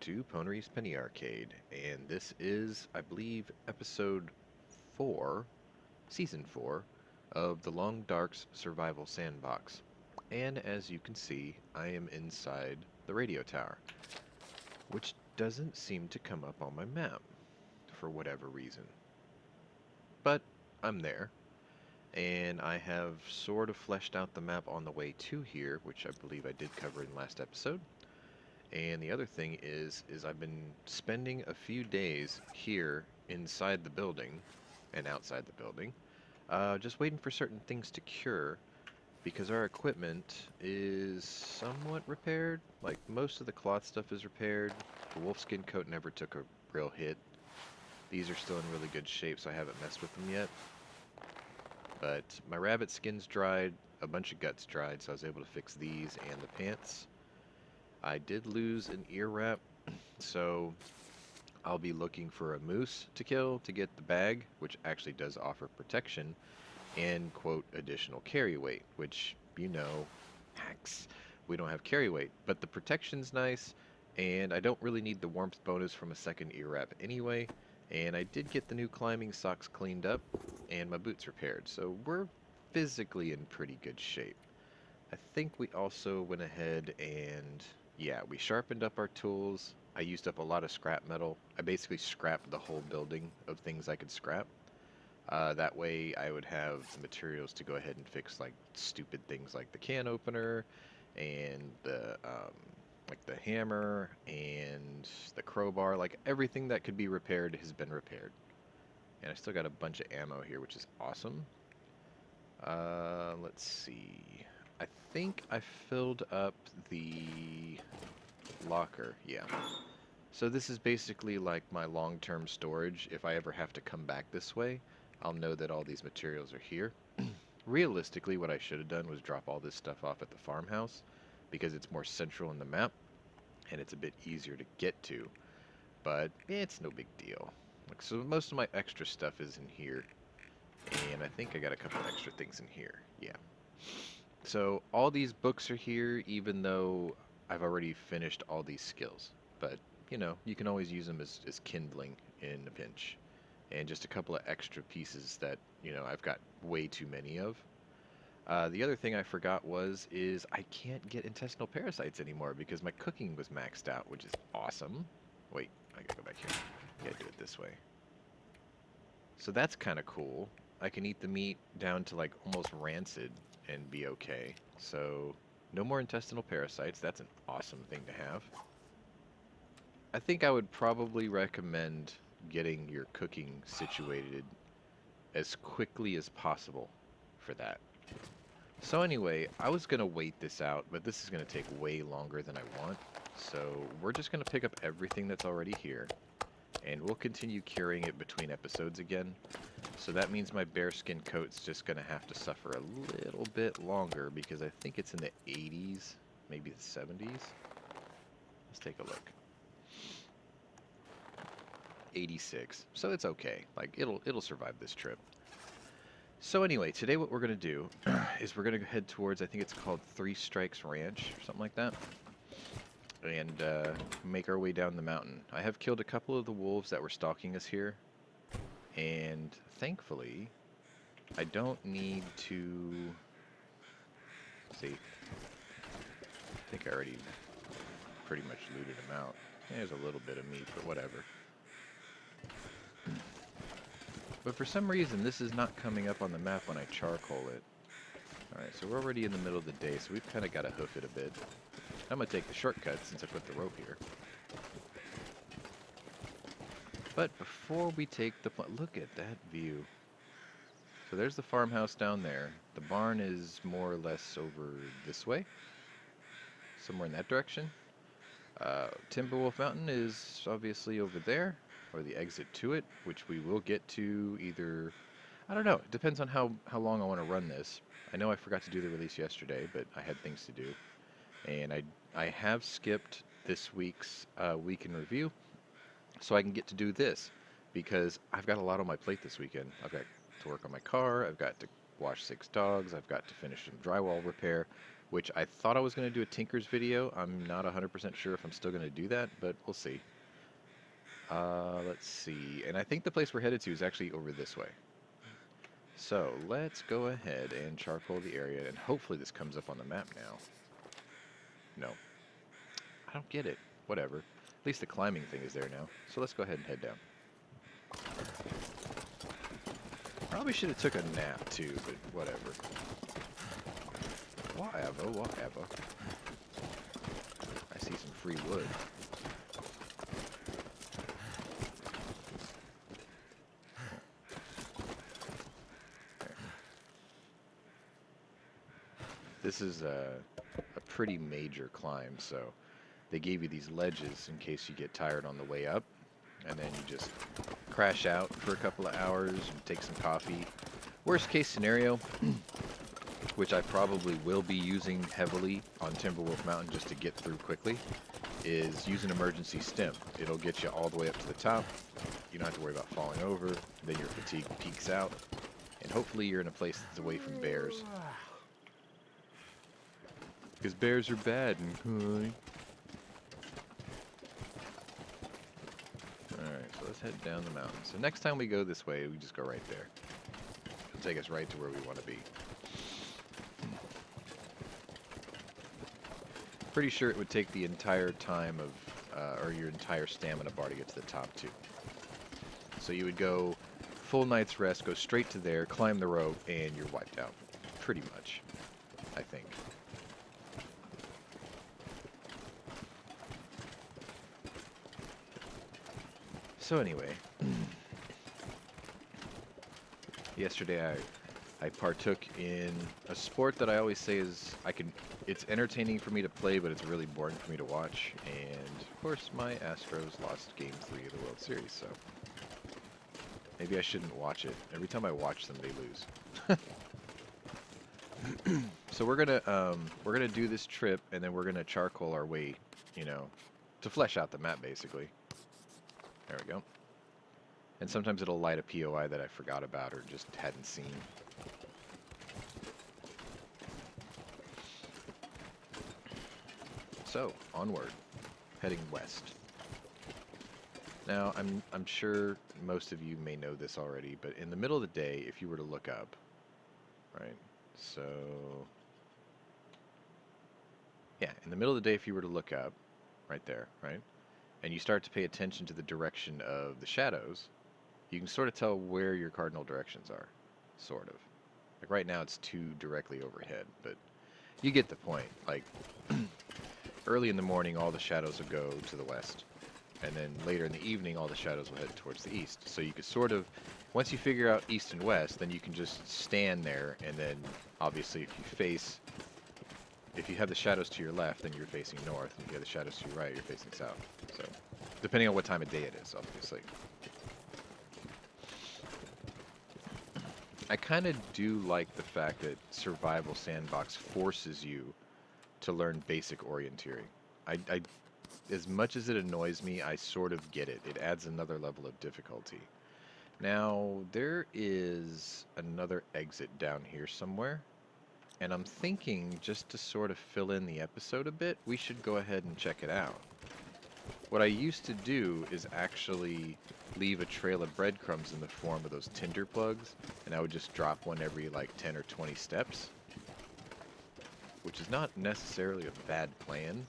to Pwnery's Penny Arcade, and this is, I believe, episode 4, season 4, of the Long Dark's Survival Sandbox. And as you can see, I am inside the radio tower, which doesn't seem to come up on my map, for whatever reason. But I'm there, and I have sort of fleshed out the map on the way to here, which I believe I did cover in last episode. And the other thing is I've been spending a few days here inside the building and outside the building, just waiting for certain things to cure because our equipment is somewhat repaired. Like most of the cloth stuff is repaired. The wolfskin coat never took a real hit. These are still in really good shape, so I haven't messed with them yet. But my rabbit skin's dried, a bunch of guts dried, so I was able to fix these and the pants. I did lose an ear wrap, so I'll be looking for a moose to kill to get the bag, which actually does offer protection and, quote, additional carry weight, which, you know, hacks. We don't have carry weight, but the protection's nice, and I don't really need the warmth bonus from a second ear wrap anyway, and I did get the new climbing socks cleaned up and my boots repaired, so we're physically in pretty good shape. I think we also went ahead and, yeah, we sharpened up our tools. I used up a lot of scrap metal. I basically scrapped the whole building of things I could scrap. That way I would have the materials to go ahead and fix like stupid things like the can opener and like the hammer and the crowbar. Like everything that could be repaired has been repaired. And I still got a bunch of ammo here, which is awesome. Let's see. I think I filled up the locker, yeah. So this is basically like my long-term storage. If I ever have to come back this way, I'll know that all these materials are here. Realistically, what I should have done was drop all this stuff off at the farmhouse because it's more central in the map and it's a bit easier to get to. But it's no big deal. Like, so most of my extra stuff is in here, and I think I got a couple extra things in here. Yeah. So all these books are here, even though I've already finished all these skills. But, you know, you can always use them as kindling in a pinch. And just a couple of extra pieces that, you know, I've got way too many of. The other thing I forgot is I can't get intestinal parasites anymore because my cooking was maxed out, which is awesome. Wait, I gotta go back here. Yeah, do it this way. So that's kind of cool. I can eat the meat down to like almost rancid and be okay. So no more intestinal parasites. That's an awesome thing to have. I think I would probably recommend getting your cooking situated as quickly as possible for that. So anyway, I was going to wait this out, but this is going to take way longer than I want. So we're just going to pick up everything that's already here, and we'll continue curing it between episodes again. So that means my bearskin coat's just going to have to suffer a little bit longer because I think it's in the 80s, maybe the 70s. Let's take a look. 86. So it's okay. Like it'll survive this trip. So anyway, today what we're going to do is we're going to head towards, I think it's called Three Strikes Ranch, or something like that, and make our way down the mountain. I have killed a couple of the wolves that were stalking us here, and thankfully, I don't need to, see, I think I already pretty much looted them out. There's a little bit of meat, but whatever. But for some reason, this is not coming up on the map when I charcoal it. Alright, so we're already in the middle of the day, so we've kind of got to hoof it a bit. I'm going to take the shortcut since I put the rope here. But before we take the... Look at that view. So there's the farmhouse down there. The barn is more or less over this way. Somewhere in that direction. Timberwolf Mountain is obviously over there, or the exit to it, which we will get to either... I don't know. It depends on how long I want to run this. I know I forgot to do the release yesterday, but I had things to do. And I have skipped this week's week in review, so I can get to do this, because I've got a lot on my plate this weekend. I've got to work on my car, I've got to wash 6 dogs, I've got to finish some drywall repair. which I thought I was going to do a Tinker's video. I'm not 100% sure if I'm still going to do that, but we'll see. Let's see. And I think the place we're headed to is actually over this way. So let's go ahead and charcoal the area, and hopefully this comes up on the map now. No. I don't get it. Whatever. At least the climbing thing is there now. So let's go ahead and head down. Probably should have took a nap too, but whatever. Whatever, whatever. I see some free wood. This is a pretty major climb, so they gave you these ledges in case you get tired on the way up, and then you just crash out for a couple of hours and take some coffee. Worst case scenario, which I probably will be using heavily on Timberwolf Mountain just to get through quickly, is use an emergency stim. It'll get you all the way up to the top. You don't have to worry about falling over. Then your fatigue peaks out, and hopefully you're in a place that's away from bears. Because bears are bad and Alright, so let's head down the mountain. So next time we go this way, we just go right there. It'll take us right to where we want to be. Pretty sure it would take the entire time of, or your entire stamina bar to get to the top too. So you would go full night's rest, go straight to there, climb the rope, and you're wiped out. Pretty much, I think. So anyway, yesterday I partook in a sport that I always say is it's entertaining for me to play, but it's really boring for me to watch. And of course, my Astros lost Game 3 of the World Series, so maybe I shouldn't watch it. Every time I watch them, they lose. So we're gonna do this trip, and then we're gonna charcoal our way, you know, to flesh out the map basically. There we go. And sometimes it'll light a POI that I forgot about or just hadn't seen. So, onward. Heading west. Now, I'm sure most of you may know this already, but in the middle of the day, if you were to look up, right? So, yeah, in the middle of the day, if you were to look up, right there, right? And you start to pay attention to the direction of the shadows, you can sort of tell where your cardinal directions are, sort of. Like right now it's too directly overhead, but you get the point. Like early in the morning all the shadows will go to the west, and then later in the evening all the shadows will head towards the east. So you could sort of, once you figure out east and west, then you can just stand there, and then obviously if you have the shadows to your left, then you're facing north, and if you have the shadows to your right, you're facing south. So, depending on what time of day it is, obviously. I kind of do like the fact that Survival Sandbox forces you to learn basic orienteering. As much as it annoys me, I sort of get it. It adds another level of difficulty. Now, there is another exit down here somewhere. And I'm thinking, just to sort of fill in the episode a bit, we should go ahead and check it out. What I used to do is actually leave a trail of breadcrumbs in the form of those tinder plugs, and I would just drop one every like 10 or 20 steps, which is not necessarily a bad plan,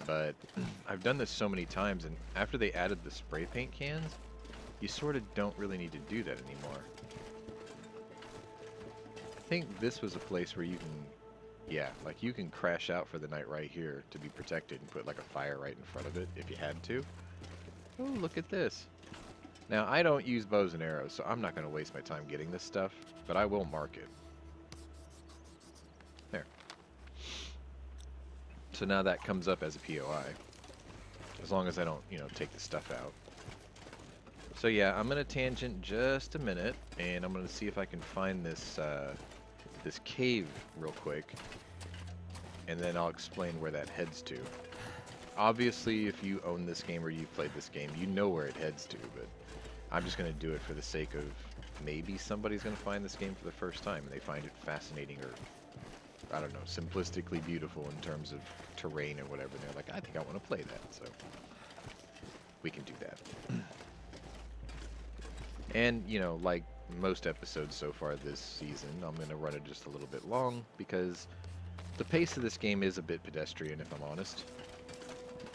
but I've done this so many times, and after they added the spray paint cans, you sort of don't really need to do that anymore. I think this was a place where you can, yeah, like you can crash out for the night right here to be protected and put like a fire right in front of it if you had to. Oh, look at this. Now, I don't use bows and arrows, so I'm not going to waste my time getting this stuff, but I will mark it. There. So now that comes up as a POI, as long as I don't, you know, take the stuff out. So yeah, I'm going to tangent just a minute, and I'm going to see if I can find this this cave real quick, and then I'll explain where that heads to. Obviously, if you own this game or you've played this game, you know where it heads to, but I'm just going to do it for the sake of maybe somebody's going to find this game for the first time and they find it fascinating I don't know, simplistically beautiful in terms of terrain and whatever. And they're like, I think I want to play that, so we can do that. And, you know, like most episodes so far this season, I'm going to run it just a little bit long because the pace of this game is a bit pedestrian, if I'm honest.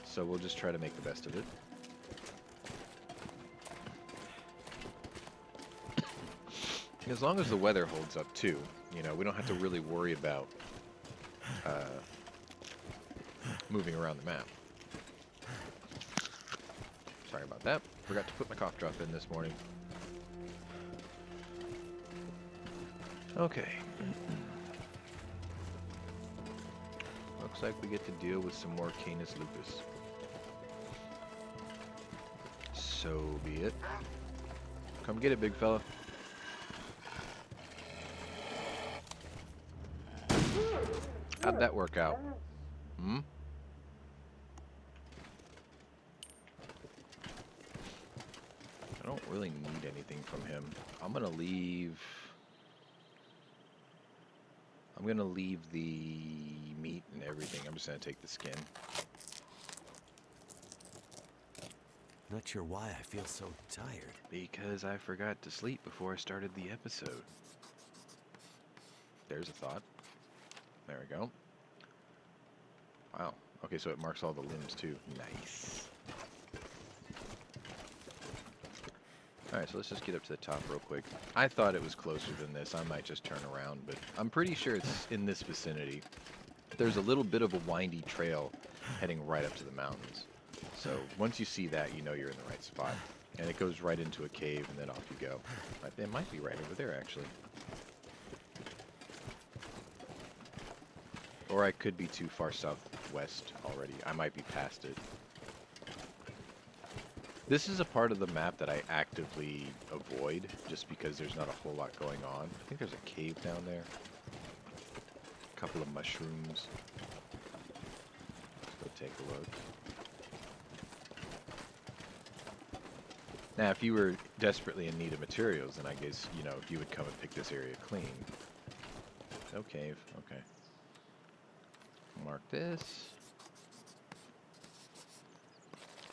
So we'll just try to make the best of it. As long as the weather holds up too, you know, we don't have to really worry about moving around the map. Sorry about that. Forgot to put my cough drop in this morning. Okay. Looks like we get to deal with some more Canis lupus. So be it. Come get it, big fella. How'd that work out? Hmm? I don't really need anything from him. I'm gonna leave the meat and everything. I'm just gonna take the skin. Not sure why I feel so tired. Because I forgot to sleep before I started the episode. There's a thought. There we go. Wow. Okay, so it marks all the limbs too. Nice. Alright, so let's just get up to the top real quick. I thought it was closer than this. I might just turn around, but I'm pretty sure it's in this vicinity. There's a little bit of a windy trail heading right up to the mountains. So once you see that, you know you're in the right spot. And it goes right into a cave, and then off you go. It might be right over there, actually. Or I could be too far southwest already. I might be past it. This is a part of the map that I actively avoid, just because there's not a whole lot going on. I think there's a cave down there. A couple of mushrooms. Let's go take a look. Now, if you were desperately in need of materials, then I guess, you know, if you would come and pick this area clean. No cave. Okay. Mark this.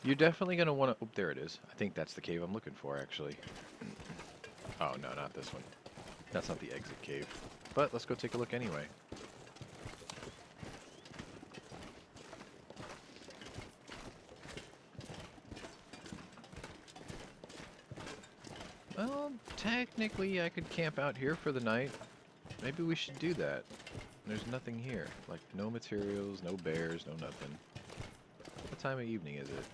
You're definitely going to want to... Oh, there it is. I think that's the cave I'm looking for, actually. Oh, no, not this one. That's not the exit cave. But let's go take a look anyway. Well, technically I could camp out here for the night. Maybe we should do that. There's nothing here. Like, no materials, no bears, no nothing. What time of evening is it?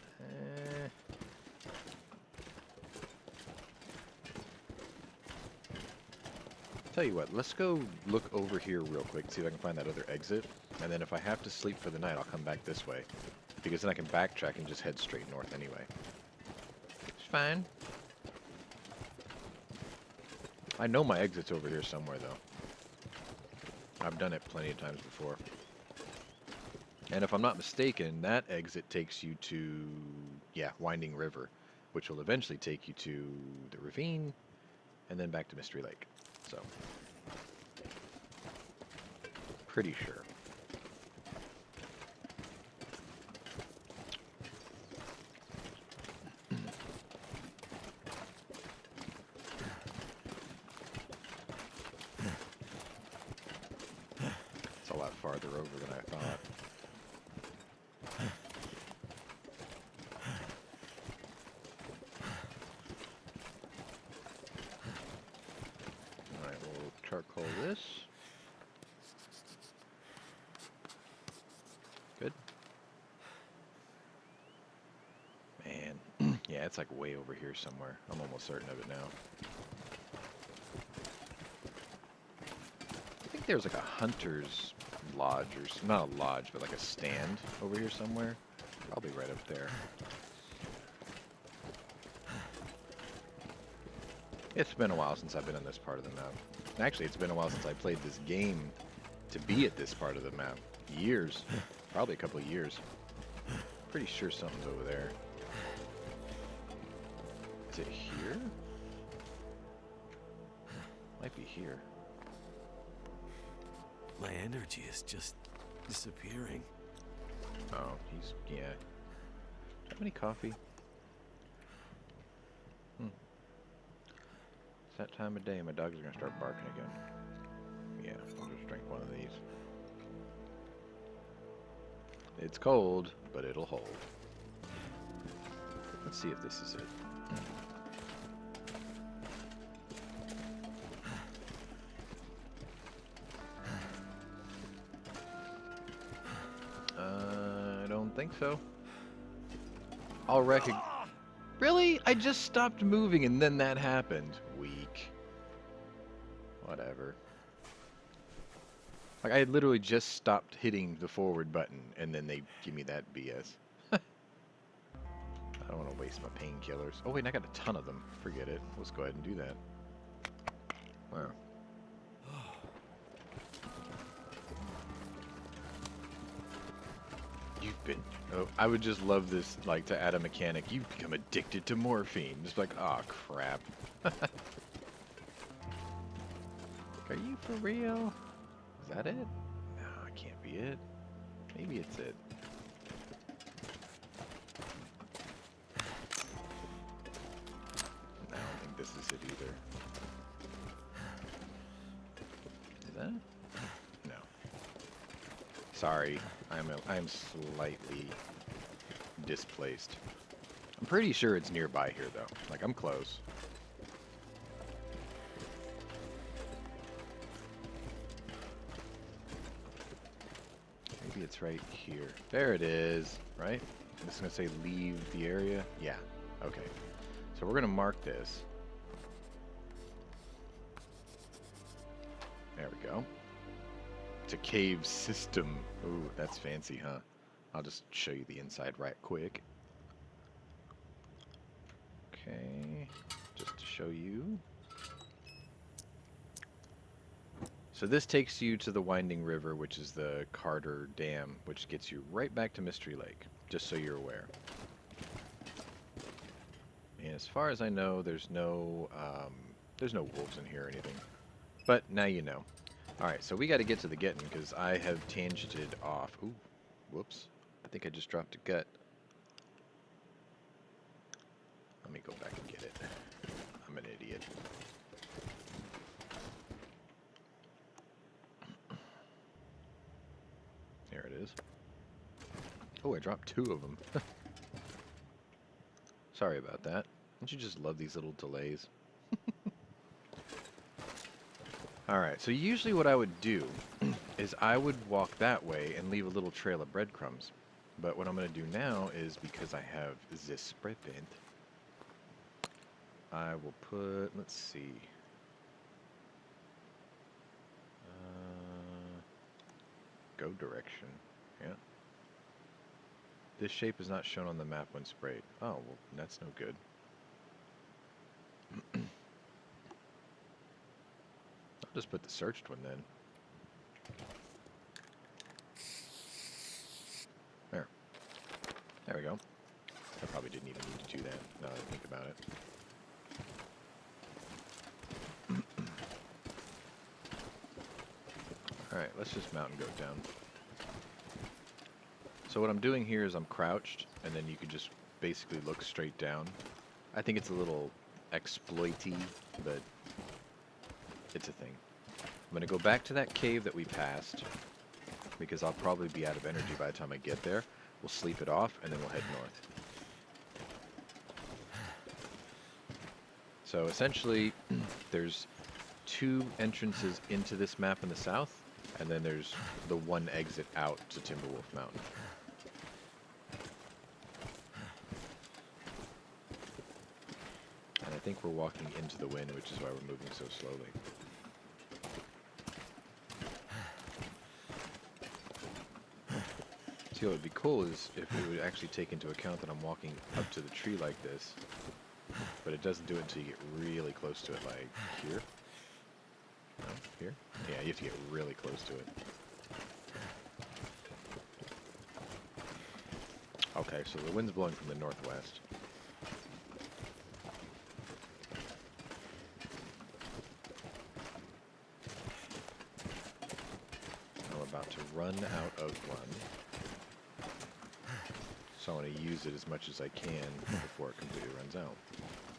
Tell you what, let's go look over here real quick, see if I can find that other exit. And then if I have to sleep for the night, I'll come back this way. Because then I can backtrack and just head straight north anyway. It's fine. I know my exit's over here somewhere, though. I've done it plenty of times before. And if I'm not mistaken, that exit takes you to, yeah, Winding River, which will eventually take you to the ravine, and then back to Mystery Lake. So, pretty sure. It's a lot farther over than I thought. Charcoal this. Good. Man, yeah, it's like way over here somewhere. I'm almost certain of it now. I think there's like a hunter's lodge, or not a lodge, but like a stand over here somewhere. Probably right up there. It's been a while since I've been on this part of the map. Actually, it's been a while since I played this game to be at this part of the map. Years. Probably a couple of years. Pretty sure something's over there. Is it here? Might be here. My energy is just disappearing. Oh, yeah. Do I have any coffee? It's that time of day. My dogs are gonna start barking again. Yeah, I'll just drink one of these. It's cold, but it'll hold. Let's see if this is it. I don't think so. I'll recognize. Really? I just stopped moving and then that happened. Weak. Whatever. Like, I literally just stopped hitting the forward button and then they give me that BS. I don't want to waste my painkillers. Oh wait, I got a ton of them. Forget it. Let's go ahead and do that. Wow. You've been... Oh, I would just love this, like, to add a mechanic. You've become addicted to morphine. Just like, oh crap. Are you for real? Is that it? No, it can't be it. Maybe it's it. I don't think this is it either. Is that? No. Sorry, I'm slightly displaced. I'm pretty sure it's nearby here though. Like, I'm close. Maybe it's right here. There it is, right? This is gonna say leave the area. Yeah. Okay. So we're gonna mark this. There we go. It's a cave system. Ooh, that's fancy, huh? I'll just show you the inside right quick. Okay, just to show you. So this takes you to the Winding River, which is the Carter Dam, which gets you right back to Mystery Lake, just so you're aware. And as far as I know, there's no wolves in here or anything. But now you know. Alright, so we got to get to the getting, because I have tangented off. Ooh, whoops. I think I just dropped a gut. Let me go back and get it. I'm an idiot. There it is. Oh, I dropped 2 of them. Sorry about that. Don't you just love these little delays? Alright, so usually what I would do is I would walk that way and leave a little trail of breadcrumbs. But what I'm going to do now is, because I have this spray paint, I will put, let's see. Go direction. Yeah. This shape is not shown on the map when sprayed. Oh, well, that's no good. I'll just put the searched one then. There. There we go. I probably didn't even need to do that, now that I think about it. Alright, let's just mountain goat down. So what I'm doing here is I'm crouched, and then you can just basically look straight down. I think it's a little exploity, but it's a thing. I'm going to go back to that cave that we passed, because I'll probably be out of energy by the time I get there. We'll sleep it off, and then we'll head north. So essentially, there's 2 entrances into this map in the south, and then there's the 1 exit out to Timberwolf Mountain. And I think we're walking into the wind, which is why we're moving so slowly. See, what would be cool is if it would actually take into account that I'm walking up to the tree like this, but it doesn't do it until you get really close to it, like here. No, here? Yeah, you have to get really close to it. Okay, so the wind's blowing from the northwest. to run out of one. So I want to use it as much as I can before it completely runs out.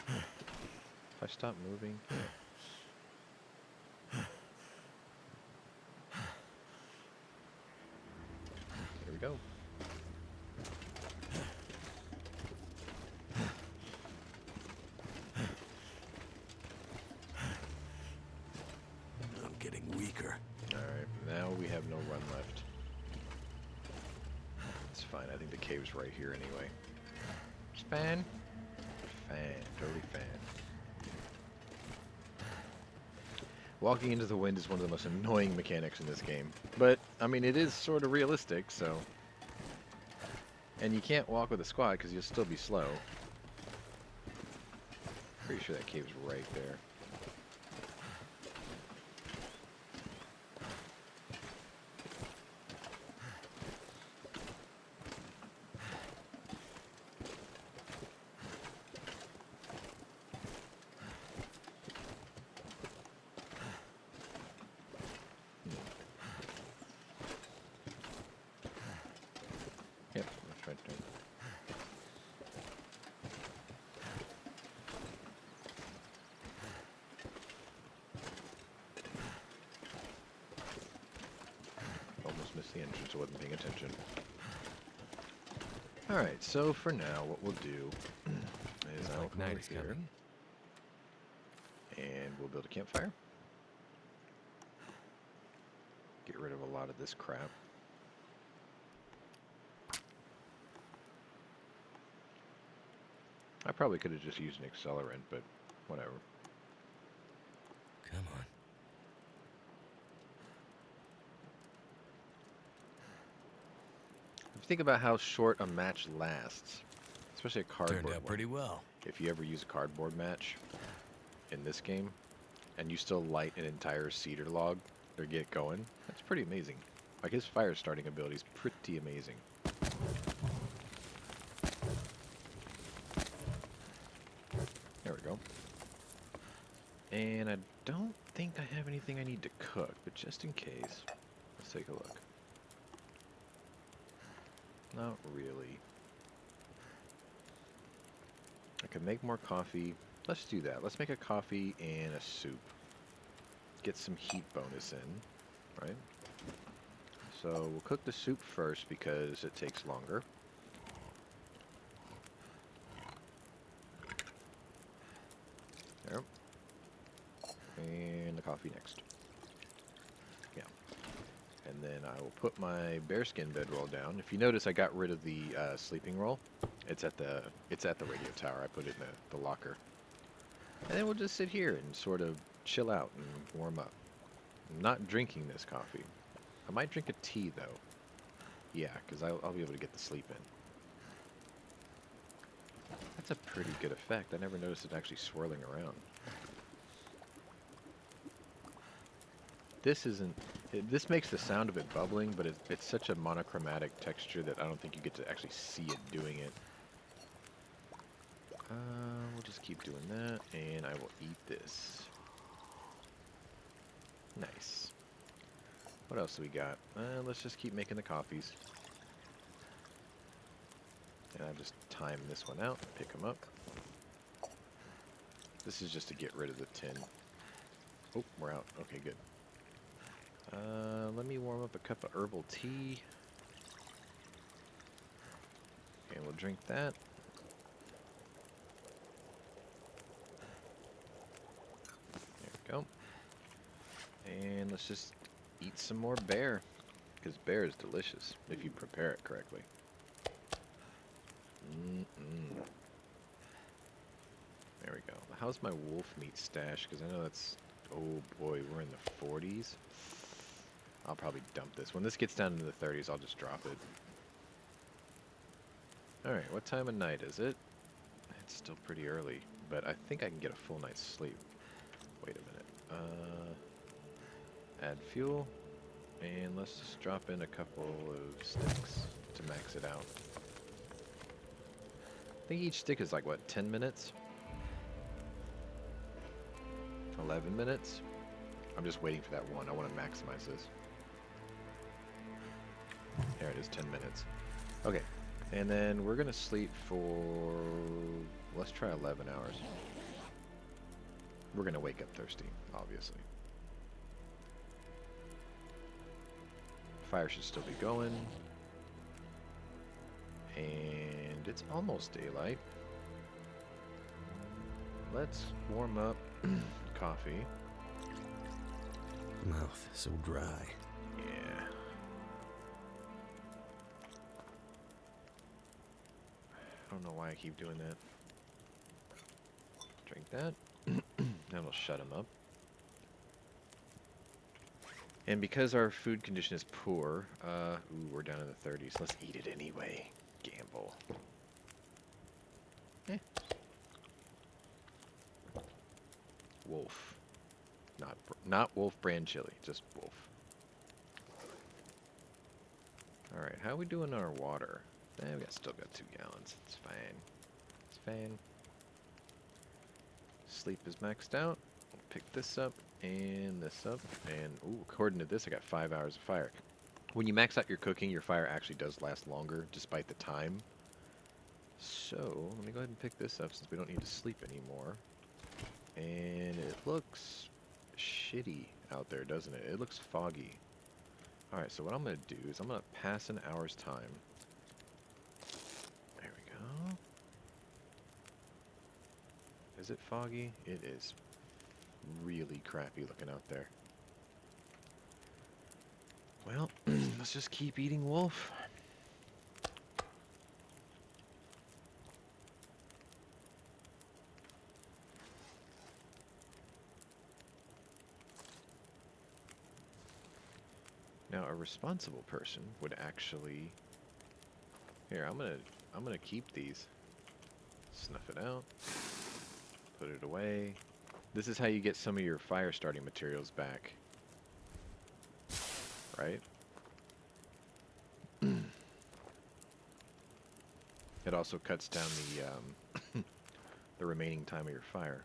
If I stop moving... Here we go. I'm getting weaker. Alright, now we have no run left. It's fine, I think the cave's right here anyway. It's fine. Fine, totally fine. Walking into the wind is one of the most annoying mechanics in this game. But, I mean, it is sort of realistic, so... And you can't walk with a squad because you'll still be slow. Pretty sure that cave's right there. Yep, that's right there. Almost missed the entrance, I wasn't paying attention. Alright, so for now, what we'll do is I'll come over here, and we'll build a campfire. Get rid of a lot of this crap. I probably could have just used an accelerant, but whatever. Come on. If you think about how short a match lasts, especially a cardboard Turned out one. pretty well. If you ever use a cardboard match in this game, and you still light an entire cedar log or get going, that's pretty amazing. Like, his fire starting ability is pretty amazing. There we go. And I don't think I have anything I need to cook, but just in case, let's take a look. Not really. I can make more coffee. Let's do that. Let's make a coffee and a soup. Get some heat bonus in, right? So we'll cook the soup first because it takes longer. There. And the coffee next. Yeah. And then I will put my bearskin bedroll down. If you notice, I got rid of the sleeping roll. It's at the radio tower. I put it in the locker. And then we'll just sit here and sort of chill out and warm up. I'm not drinking this coffee. I might drink a tea though. Yeah, because I'll be able to get the sleep in. That's a pretty good effect. I never noticed it actually swirling around. This isn't... This makes the sound of it bubbling, but it's such a monochromatic texture that I don't think you get to actually see it doing it. We'll just keep doing that, and I will eat this. Nice. What else do we got? Let's just keep making the coffees. And I'll just time this one out, pick them up. This is just to get rid of the tin. Oh, we're out. Okay, good. Let me warm up a cup of herbal tea. And we'll drink that. There we go. And let's just eat some more bear. Because bear is delicious if you prepare it correctly. There we go. How's my wolf meat stash? Because I know that's... Oh boy, we're in the 40s. I'll probably dump this. When this gets down into the 30s, I'll just drop it. Alright, what time of night is it? It's still pretty early, but I think I can get a full night's sleep. Wait a minute. Add fuel, and let's just drop in a couple of sticks to max it out. I think each stick is like, what, 10 minutes? 11 minutes? I'm just waiting for that one. I want to maximize this. There it is, 10 minutes. Okay, and then we're gonna sleep for, let's try 11 hours. We're gonna wake up thirsty, obviously. Fire should still be going. And it's almost daylight. Let's warm up coffee. Mouth so dry. Yeah. I don't know why I keep doing that. Drink that. That'll shut him up. And because our food condition is poor, ooh, we're down in the 30s. Let's eat it anyway. Gamble. Eh. Wolf. Not Wolf brand chili, just Wolf. Alright, how are we doing on our water? We still got 2 gallons. It's fine. It's fine. Sleep is maxed out. Pick this up and this up. And, ooh, according to this, I got 5 hours of fire. When you max out your cooking, your fire actually does last longer, despite the time. So, let me go ahead and pick this up since we don't need to sleep anymore. And it looks shitty out there, doesn't it? It looks foggy. Alright, so what I'm going to do is I'm going to pass an hour's time. There we go. Is it foggy? It is really crappy looking out there. Well, let's just keep eating wolf. Now, a responsible person would actually... Here, I'm gonna keep these. Snuff it out. Put it away. This is how you get some of your fire starting materials back. Right? It also cuts down the the remaining time of your fire.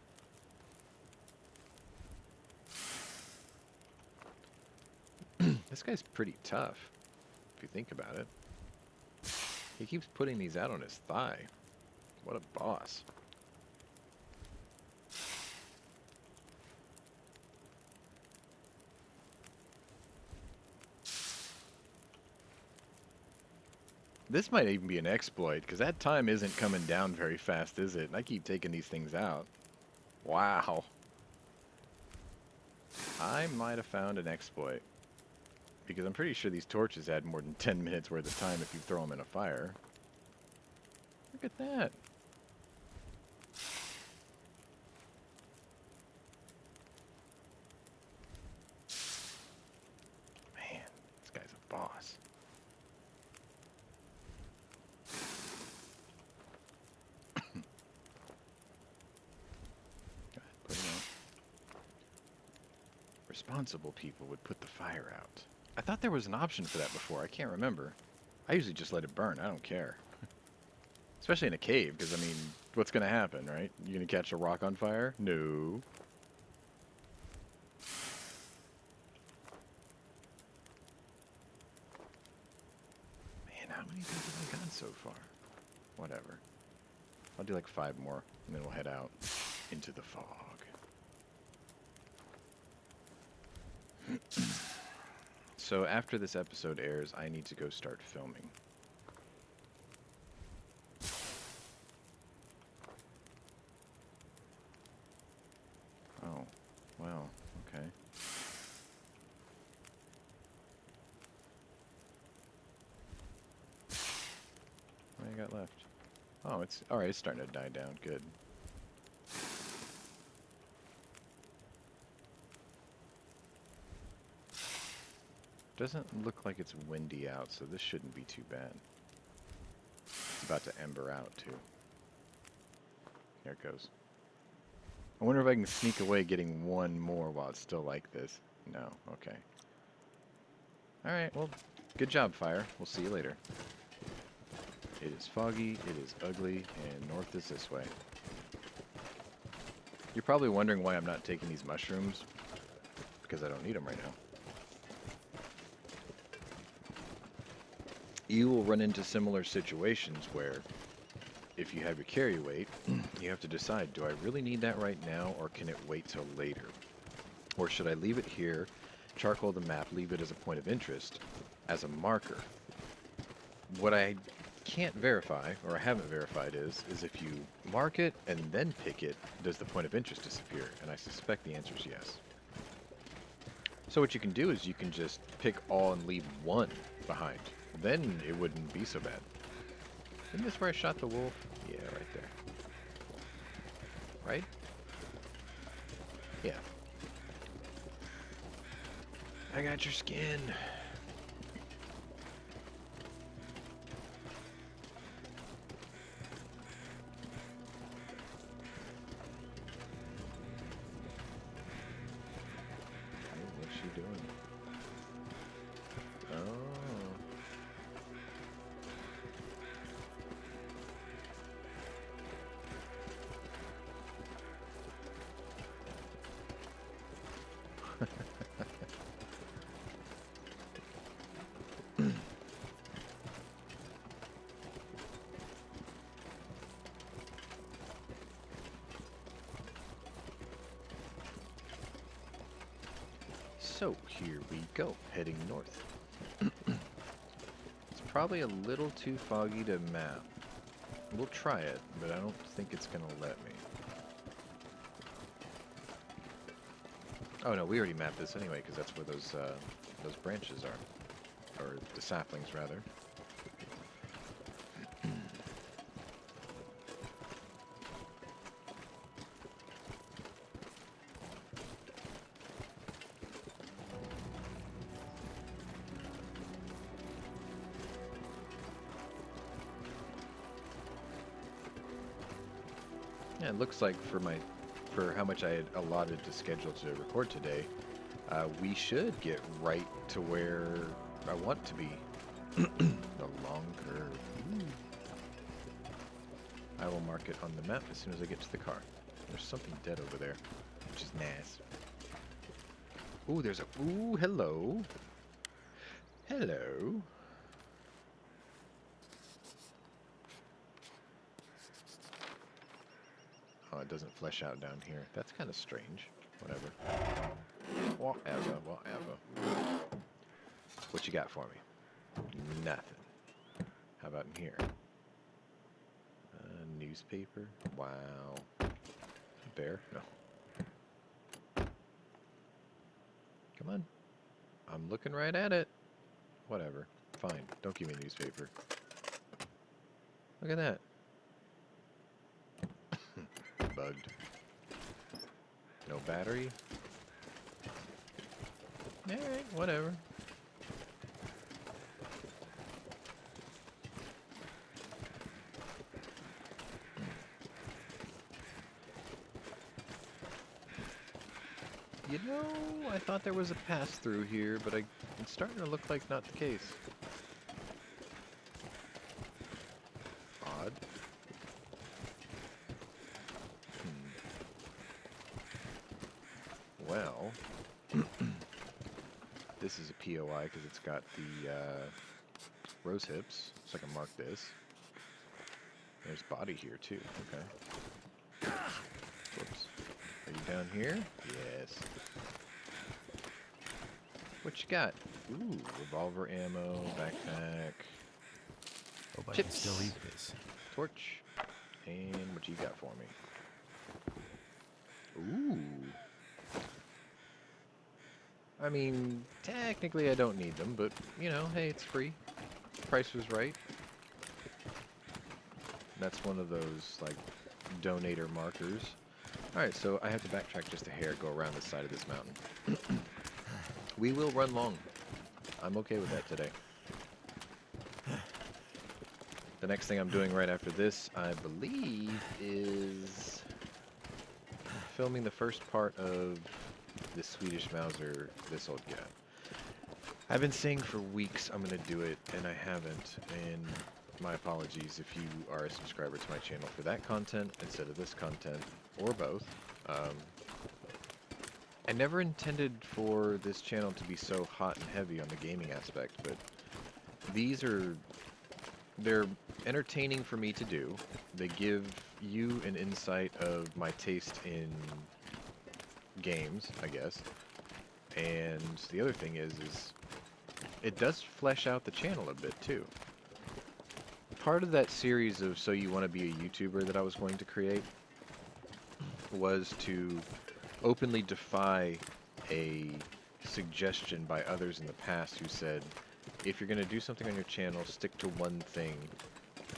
This guy's pretty tough, if you think about it. He keeps putting these out on his thigh. What a boss. This might even be an exploit, because that time isn't coming down very fast, is it? And I keep taking these things out. Wow. I might have found an exploit. Because I'm pretty sure these torches add more than 10 minutes worth of time if you throw them in a fire. Look at that. Man, this guy's a boss. Put it out. Responsible people would put the fire out. I thought there was an option for that before. I can't remember. I usually just let it burn. I don't care. Especially in a cave, because, I mean, what's going to happen, right? You going to catch a rock on fire? No. Man, how many things have I gotten so far? Whatever. I'll do like 5 more, and then we'll head out into the fog. So after this episode airs, I need to go start filming. Oh, well, okay. What do you got left? Oh, it's alright, it's starting to die down. Good. Doesn't look like it's windy out, so this shouldn't be too bad. It's about to ember out, too. Here it goes. I wonder if I can sneak away getting 1 more while it's still like this. No, okay. Alright, well, good job, fire. We'll see you later. It is foggy, it is ugly, and north is this way. You're probably wondering why I'm not taking these mushrooms. Because I don't need them right now. you will run into similar situations where if you have your carry weight, you have to decide, do I really need that right now or can it wait till later? Or should I leave it here, charcoal the map, leave it as a point of interest, as a marker? What I can't verify, or I haven't verified, is if you mark it and then pick it, does the point of interest disappear? And I suspect the answer is yes. So what you can do is you can just pick all and leave one behind. Then it wouldn't be so bad. Isn't this where I shot the wolf? Yeah, right there. Right? Yeah. I got your skin. What's she doing? Oh. So here we go, heading north. It's probably a little too foggy to map. We'll try it, but I don't think it's gonna let me. Oh no, we already mapped this anyway, because that's where those branches are, or the saplings rather. Yeah, it looks like for how much I had allotted to schedule to record today, we should get right to where I want to be. The long curve. Ooh. I will mark it on the map as soon as I get to the car. There's something dead over there, which is nice. Ooh, there's a... Ooh, hello. Hello. Oh, it doesn't flesh out down here. That's kind of strange. Whatever. Whatever, whatever. What you got for me? Nothing. How about in here? Newspaper? Wow. Bear? No. Come on. I'm looking right at it. Whatever. Fine. Don't give me a newspaper. Look at that. Bugged. No battery? Alright, whatever. You know, I thought there was a pass-through here, but it's starting to look like not the case. Odd. Well, this is a POI because it's got the rose hips, so I can mark this. There's body here too, okay. Whoops. Are you down here? Yes. What you got? Ooh, revolver ammo, backpack. Hope I can Chips. still eat this. Torch. And what you got for me? Ooh. I mean, technically I don't need them, but, you know, hey, it's free. Price was right. That's one of those, like, donator markers. Alright, so I have to backtrack just a hair, go around the side of this mountain. We will run long. I'm okay with that today. The next thing I'm doing right after this, I believe, is filming the first part of the Swedish Mauser, this old guy. I've been saying for weeks I'm going to do it, and I haven't, and my apologies if you are a subscriber to my channel for that content instead of this content, or both. I never intended for this channel to be so hot and heavy on the gaming aspect, but these are they're entertaining for me to do. They give you an insight of my taste in games, I guess. And the other thing is it does flesh out the channel a bit too. Part of that series of So You Want to Be a YouTuber that I was going to create was to openly defy a suggestion by others in the past who said, if you're going to do something on your channel, stick to one thing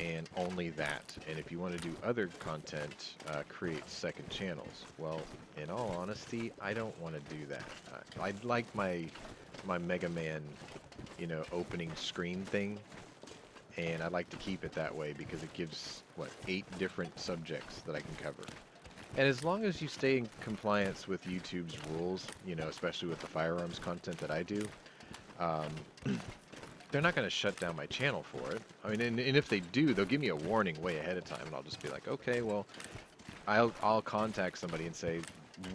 and only that. And if you want to do other content, create second channels. Well, in all honesty, I don't want to do that. I like my Mega Man, opening screen thing, and I like to keep it that way because it gives, what, 8 different subjects that I can cover. And as long as you stay in compliance with YouTube's rules, especially with the firearms content that I do, um, they're not going to shut down my channel for it. I mean, and if they do, they'll give me a warning way ahead of time, and I'll just be like, okay, well, I'll contact somebody and say,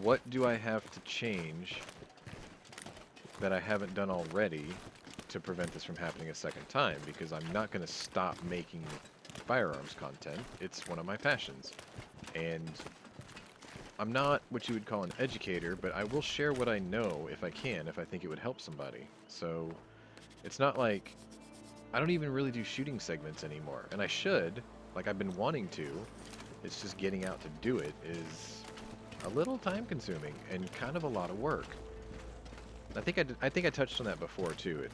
what do I have to change that I haven't done already to prevent this from happening a second time? Because I'm not going to stop making firearms content. It's one of my passions. And I'm not what you would call an educator, but I will share what I know if I can, if I think it would help somebody. So it's not like I don't even really do shooting segments anymore, and I should. Like, I've been wanting to. It's just getting out to do it is a little time consuming and kind of a lot of work. I think I touched on that before too.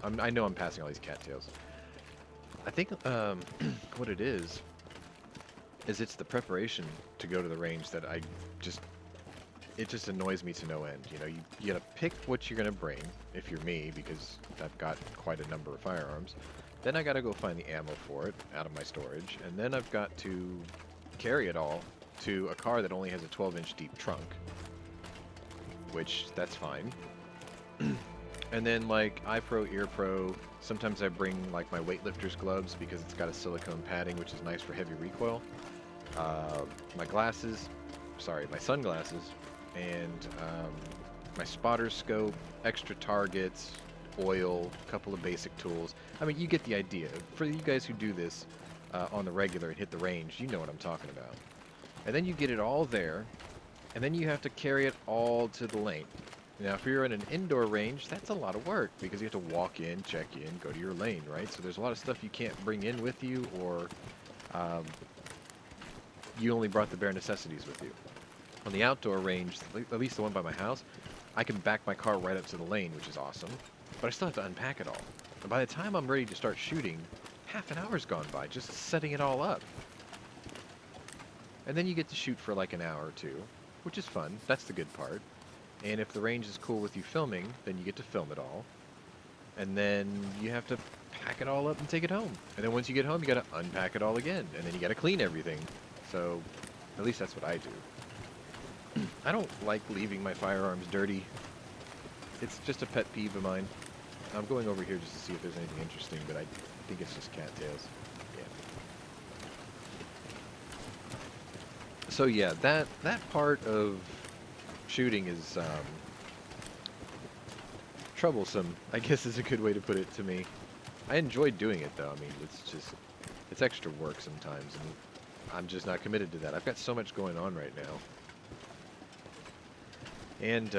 I know I'm passing all these cattails. I think what it is it's the preparation to go to the range that it just annoys me to no end. You gotta pick what you're gonna bring, if you're me, because I've got quite a number of firearms. Then I gotta go find the ammo for it out of my storage, and then I've got to carry it all to a car that only has a 12-inch deep trunk, which that's fine. And then, like, eye pro, ear pro, sometimes I bring like my weightlifter's gloves because it's got a silicone padding, which is nice for heavy recoil. My glasses, sorry, my sunglasses, and my spotter scope, extra targets, oil, a couple of basic tools. I mean, you get the idea. For you guys who do this on the regular and hit the range, you know what I'm talking about. And then you get it all there, and then you have to carry it all to the lane. Now, if you're in an indoor range, that's a lot of work because you have to walk in, check in, go to your lane, right? So there's a lot of stuff you can't bring in with you, or you only brought the bare necessities with you. On the outdoor range, at least the one by my house, I can back my car right up to the lane, which is awesome, but I still have to unpack it all. And by the time I'm ready to start shooting, half an hour's gone by just setting it all up. And then you get to shoot for like an hour or two, which is fun. That's the good part. And if the range is cool with you filming, then you get to film it all. And then you have to pack it all up and take it home. And then once you get home, you gotta unpack it all again. And then you gotta clean everything. So, at least that's what I do. I don't like leaving my firearms dirty. It's just a pet peeve of mine. I'm going over here just to see if there's anything interesting, but I think it's just cattails. Yeah. So yeah, that part of shooting is troublesome, I guess is a good way to put it to me. I enjoy doing it though. I mean, it's extra work sometimes, and I'm just not committed to that. I've got so much going on right now. And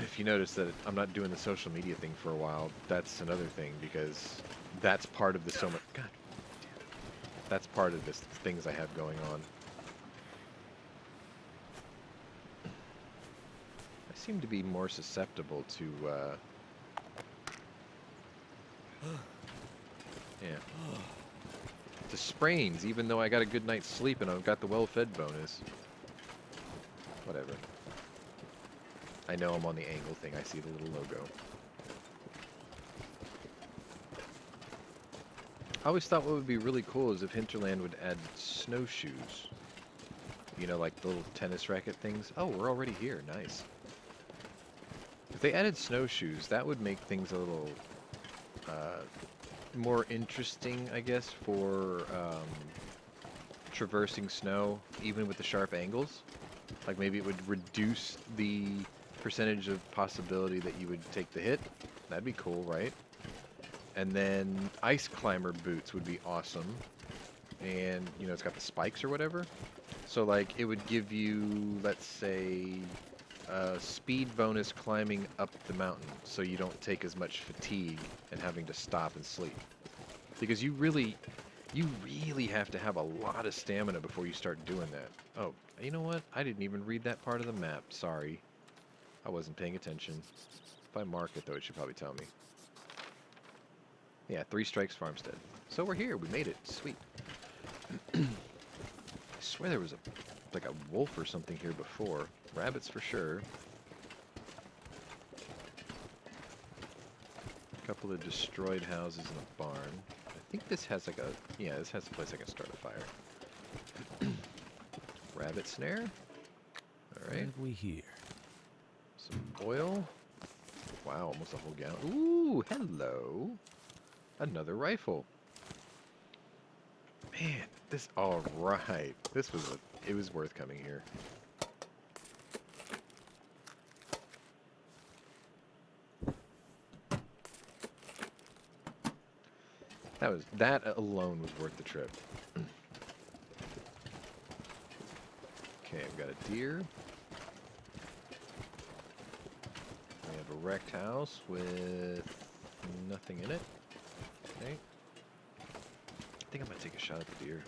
if you notice that I'm not doing the social media thing for a while, that's another thing, because that's part of the God damn. That's part of the things I have going on. I seem to be more susceptible to, to sprains, even though I got a good night's sleep and I've got the well-fed bonus. Whatever. I know I'm on the angle thing. I see the little logo. I always thought what would be really cool is if Hinterland would add snowshoes. You know, like the little tennis racket things. Oh, we're already here. Nice. If they added snowshoes, that would make things a little more interesting, I guess, for traversing snow, even with the sharp angles. Like maybe it would reduce the percentage of possibility that you would take the hit. That'd be cool, right? And then ice climber boots would be awesome. And, you know, it's got the spikes or whatever. So, like, it would give you, let's say, a speed bonus climbing up the mountain, so you don't take as much fatigue and having to stop and sleep. Because you really have to have a lot of stamina before you start doing that. Oh, you know what? I didn't even read that part of the map. Sorry. I wasn't paying attention. If I mark it, though, it should probably tell me. Yeah, 3 strikes farmstead. So we're here. We made it. Sweet. I swear there was like a wolf or something here before. Rabbits for sure. A couple of destroyed houses and a barn. I think this has like a... Yeah, this has a place I can start a fire. Rabbit snare. Alright. What have we here? Some oil. Wow, almost a whole gallon. Ooh, hello. Another rifle. Man, this... Alright. This was it was worth coming here. That alone was worth the trip. Okay, I've got a deer. We have a wrecked house with nothing in it. Okay. I think I'm gonna take a shot at the deer.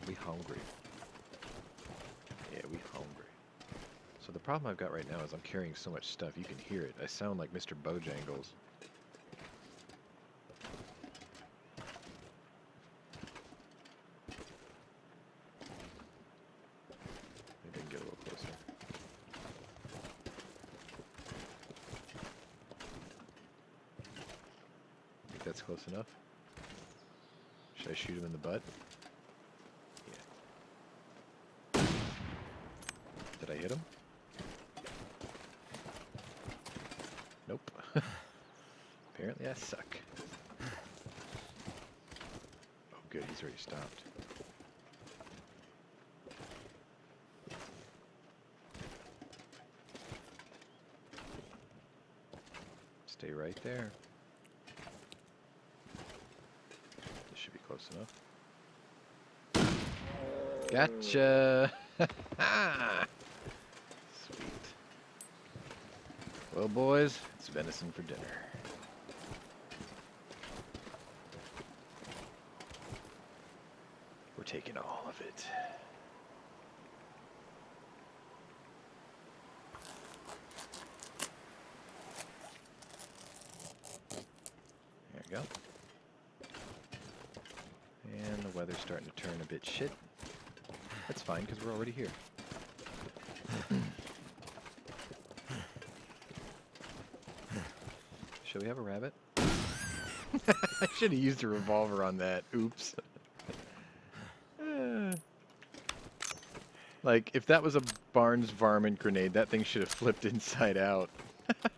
We hungry. Yeah, we hungry. So the problem I've got right now is I'm carrying so much stuff. You can hear it. I sound like Mr. Bojangles. Maybe I can get a little closer. Think that's close enough? Should I shoot him in the butt? Yeah. Did I hit him? Nope. Apparently I suck. Oh good, he's already stopped. Stay right there. This should be close enough. Gotcha! Sweet. Well, boys, it's venison for dinner. We're taking all of it. There we go. And the weather's starting to turn a bit shit. That's fine, because we're already here. Should we have a rabbit? I should have used a revolver on that. Oops. Like, if that was a Barnes varmint grenade, that thing should have flipped inside out. I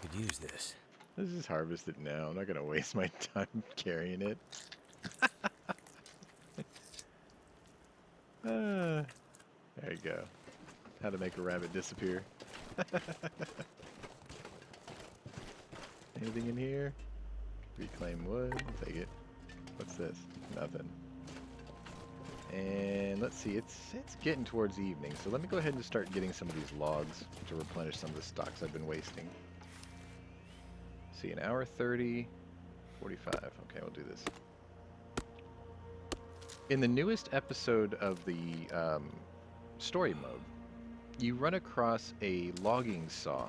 could use this. Let's just harvest it now. I'm not going to waste my time carrying it. There you go. How to make a rabbit disappear. Anything in here? Reclaim wood. I'll take it. What's this? Nothing. And let's see, it's getting towards evening, so let me go ahead and start getting some of these logs to replenish some of the stocks I've been wasting. See, an hour 30, 45. Okay, we'll do this. In the newest episode of the story mode, you run across a logging saw.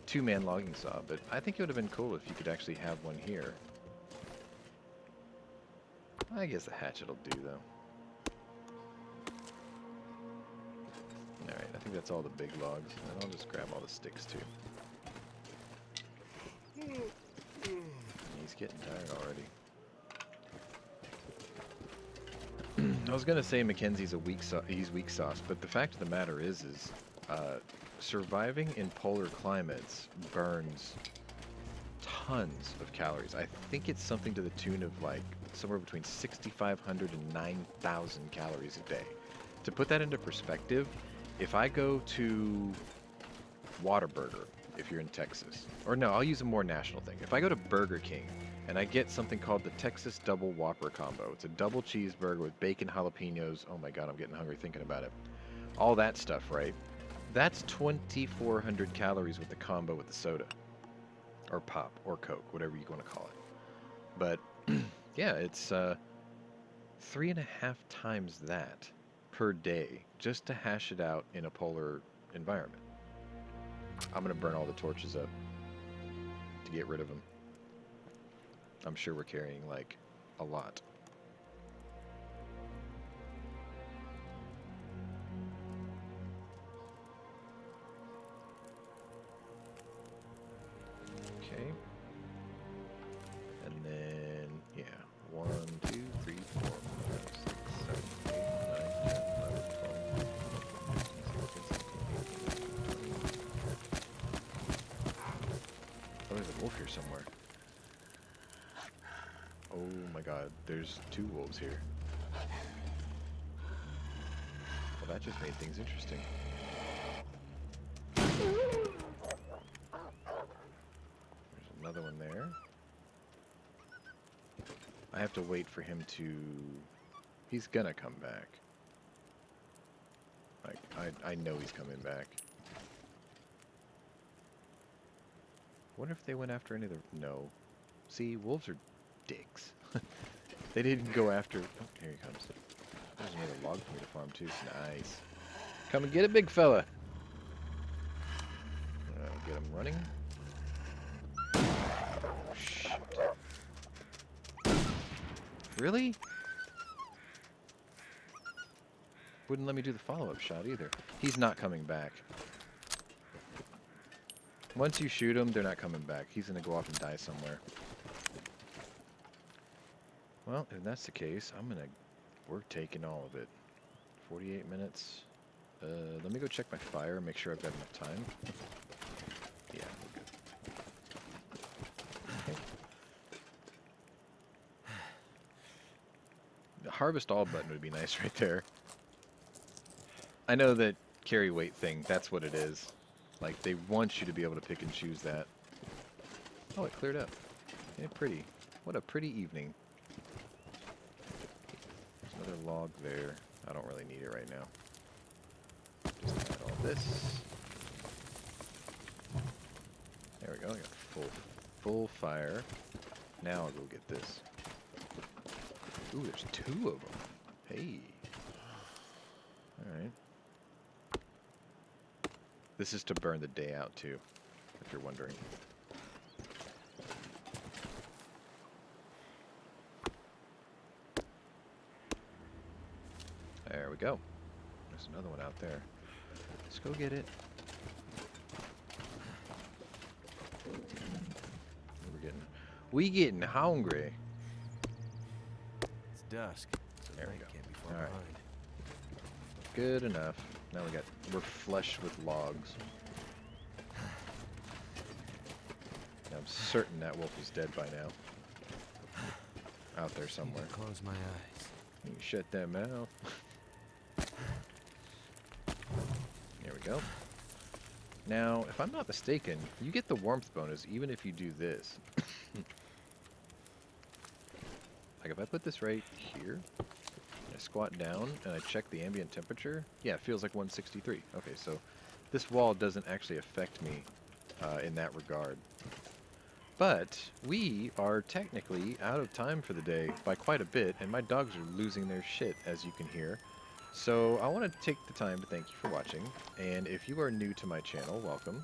2-man logging saw, but I think it would have been cool if you could actually have one here. I guess the hatchet will do, though. Alright, I think that's all the big logs, and I'll just grab all the sticks, too. He's getting tired already. I was gonna say Mackenzie's he's weak sauce, but the fact of the matter is surviving in polar climates burns tons of calories. I think it's something to the tune of like somewhere between 6,500 and 9,000 calories a day. To put that into perspective, if I go to Whataburger if you're in Texas. Or no, I'll use a more national thing. If I go to Burger King and I get something called the Texas Double Whopper Combo, it's a double cheeseburger with bacon, jalapenos. Oh my God, I'm getting hungry thinking about it. All that stuff, right? That's 2,400 calories with the combo with the soda. Or pop, or Coke, whatever you want to call it. But yeah, it's 3.5 times that per day just to hash it out in a polar environment. I'm going to burn all the torches up to get rid of them. I'm sure we're carrying, like, a lot. Okay. And then, yeah. 1, 2, 3, 4, 5, 6, 7, 8, 9, 10, 11, 12, 13, 14, 15, 16, 17, 18, 19. Oh, there's a wolf here somewhere. Oh my God, there's 2 wolves here. Well, that just made things interesting. There's another one there. I have to wait for him to... He's gonna come back. Like, I know he's coming back. Wonder if they went after any of the... No. See, wolves are dicks. They didn't go after... Oh, here he comes. There's another log for me to farm too. Nice. Come and get it, big fella. Get him running. Oh, shit. Really? Wouldn't let me do the follow-up shot either. He's not coming back. Once you shoot him, they're not coming back. He's gonna go off and die somewhere. Well, if that's the case, we're taking all of it. 48 minutes. Let me go check my fire and make sure I've got enough time. Yeah, we're good. Okay. The harvest all button would be nice right there. I know that carry weight thing, that's what it is. Like, they want you to be able to pick and choose that. Oh, it cleared up. Yeah, pretty. What a pretty evening. There's another log there. I don't really need it right now. Just add all this. There we go. I got full fire. Now I'll go get this. Ooh, there's 2 of them. Hey. Alright. This is to burn the day out too, if you're wondering. There we go. There's another one out there. Let's go get it. We getting hungry. It's dusk. So There we go. Can't be far All right. behind. Good enough. Now we're flush with logs. I'm certain that wolf is dead by now. Out there somewhere. I can close my eyes. You can shut that mouth. There we go. Now, if I'm not mistaken, you get the warmth bonus even if you do this. Like if I put this right here, I squat down and I check the ambient temperature, yeah, it feels like 163. Okay, so this wall doesn't actually affect me in that regard. But we are technically out of time for the day by quite a bit, and my dogs are losing their shit, as you can hear. So I want to take the time to thank you for watching, and if you are new to my channel, welcome.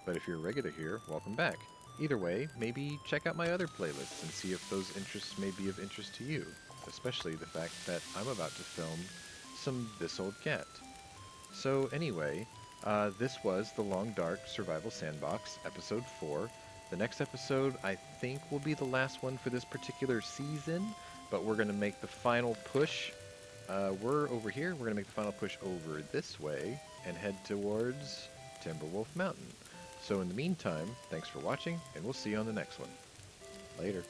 But if you're regular here, welcome back. Either way, maybe check out my other playlists and see if those interests may be of interest to you, especially the fact that I'm about to film some This Old Cat. So anyway, this was the Long Dark Survival Sandbox, Episode 4. The next episode, I think, will be the last one for this particular season, but we're going to make the final push. We're over here. We're going to make the final push over this way and head towards Timberwolf Mountain. So in the meantime, thanks for watching, and we'll see you on the next one. Later.